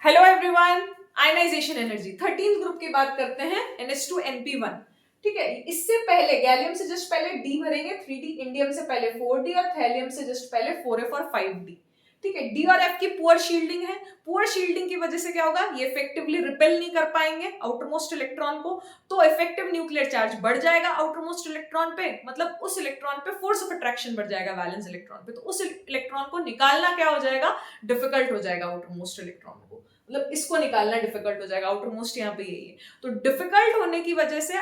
Hello everyone. Ionisation energy 13th group की बात करते हैं NH2NP1। ठीक है, इससे पहले गैलियम से जस्ट पहले डी भरेंगे 3D, इंडियम से पहले 4D और थैलियम से जस्ट पहले 4F और 5D। ठीक है, डी और एफ की पुअर शील्डिंग है। पुअर शील्डिंग की वजह से क्या होगा, ये इफेक्टिवली रिपेल नहीं कर पाएंगे आउटरमोस्ट इलेक्ट्रॉन को, तो इफेक्टिव न्यूक्लियर चार्ज बढ़ जाएगा आउटरमोस्ट इलेक्ट्रॉन पे, मतलब उस इलेक्ट्रॉन पे फोर्स ऑफ अट्रैक्शन बढ़ जाएगा वैलेंस इलेक्ट्रॉन पे, तो उस इलेक्ट्रॉन को निकालना क्या हो जाएगा, डिफिकल्ट हो जाएगा आउटरमोस्ट इलेक्ट्रॉन को, मतलब इसको निकालना डिफिकल्ट हो जाएगा। आउटर मोस्ट यहाँ पे यही है, तो डिफिकल्ट होने की वजह से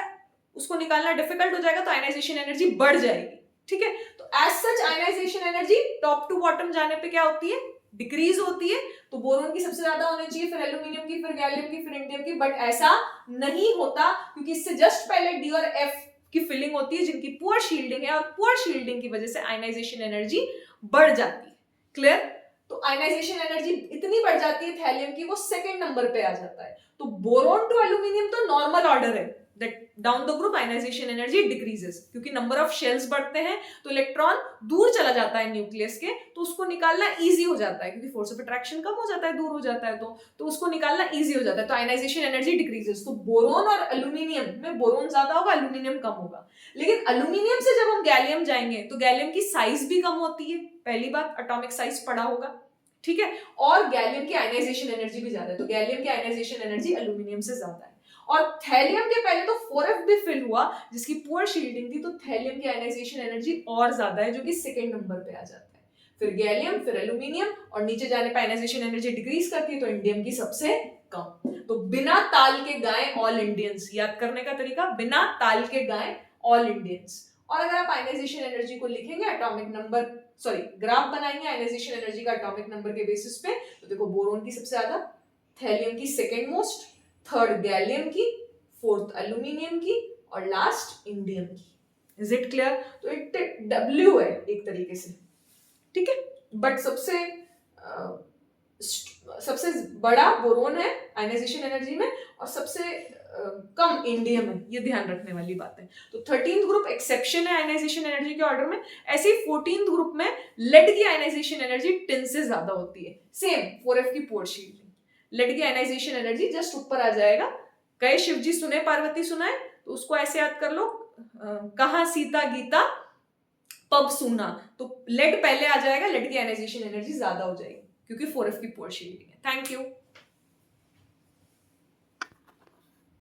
उसको निकालना डिफिकल्ट हो जाएगा, तो आयनाइजेशन एनर्जी बढ़ जाएगी। ठीक है, तो as such ionisation energy top to bottom जाने पे क्या होती है, डिक्रीज होती है। तो बोरोन की सबसे ज्यादा होनी चाहिए, फिर एल्यूमिनियम की, फिर गैलियम की, फिर इंडियम की, बट ऐसा नहीं होता क्योंकि इससे जस्ट पहले डी और एफ की फिलिंग होती है जिनकी पुअर शील्डिंग है, और पुअर शील्डिंग की वजह से आयनाइजेशन एनर्जी बढ़ जाती है। क्लियर? तो आयनाइजेशन एनर्जी इतनी बढ़ जाती है थैलियम की, वो सेकंड नंबर पे आ जाता है। तो बोरोन टू एल्यूमिनियम तो नॉर्मल ऑर्डर है, that down the group ionisation energy decreases, क्योंकि नंबर ऑफ शेल्स बढ़ते हैं तो इलेक्ट्रॉन दूर चला जाता है न्यूक्लियस के, तो उसको निकालना इजी हो जाता है क्योंकि फोर्स ऑफ अट्रैक्शन कम हो जाता है, दूर हो जाता है, तो उसको निकालना इजी हो जाता है, तो आयनाइजेशन एनर्जी डिक्रीजेस। तो बोरोन और एल्यूमिनियम में बोरोन ज्यादा होगा, एल्यूमिनियम कम होगा। लेकिन एल्यूमिनियम से जब हम गैलियम जाएंगे तो गैलियम की साइज भी कम होती है, पहली बात एटॉमिक साइज पढ़ा होगा। ठीक है, और गैलियम की आयनाइजेशन एनर्जी भी ज्यादा है, तो गैलियम की आयनाइजेशन एनर्जी एल्यूमिनियम से ज्यादा है। और थैलियम के पहले तो 4F भी फिल हुआ जिसकी पुअर शील्डिंग थी, तो थैलियम की आयनाइजेशन एनर्जी और ज्यादा है जो कि सेकंड नंबर पे आ जाता है, फिर गैलियम, फिर एल्यूमिनियम, और नीचे जाने पे आयनाइजेशन एनर्जी डिक्रीज करती है तो इंडियम की सबसे कम। तो बिना ताल के गाएं ऑल इंडियंस, याद करने का तरीका, बिना ताल के गाएं ऑल इंडियंस। और अगर आप आयनाइजेशन एनर्जी को लिखेंगे एटॉमिक नंबर, सॉरी ग्राफ बनाएंगे आयनाइजेशन एनर्जी का एटॉमिक नंबर के बेसिस पे, तो देखो बोरोन की सबसे ज्यादा, थैलियम की सेकंड मोस्ट, थर्ड गैलियम की, फोर्थ एल्यूमिनियम की, और लास्ट इंडियम की। Is it clear? तो इट डब्ल्यू है एक तरीके से। ठीक है, बट सबसे बड़ा बोरोन है आयनाइजेशन एनर्जी में, और सबसे कम इंडियम है, ये ध्यान रखने वाली बात है। तो 13th ग्रुप एक्सेप्शन है आयनाइजेशन एनर्जी के ऑर्डर में। ऐसे ही 14th ग्रुप में लेड की आयनाइजेशन एनर्जी टिन से ज्यादा होती है, सेम 4F की पोर शील्ड। लेड की आयनाइजेशन एनर्जी जस्ट ऊपर आ जाएगा। कहे शिव जी सुने, पार्वती सुना है, तो उसको ऐसे याद कर लो, कहा सीता गीता पब सुना, तो लेड पहले आ जाएगा, लेड की आयनाइजेशन एनर्जी ज्यादा हो जाएगी क्योंकि 4F की पोर शील्डिंग है। Thank you.